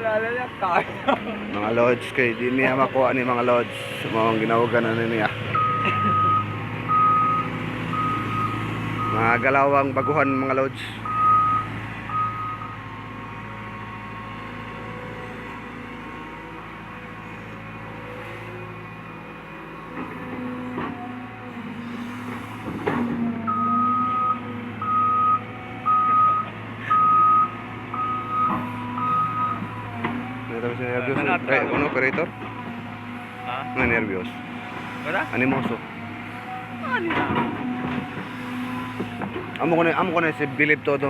Wala niya kaya. Mga lods kay di niya makuha ni mga lods. Mga ginawagan na niya. Mga galawang baguhan mga lods. Ano si nervyos? Ano operator? Ha? Ano nervyos? Wala? Animoso. Ano na? Amo ko na si Bilib todo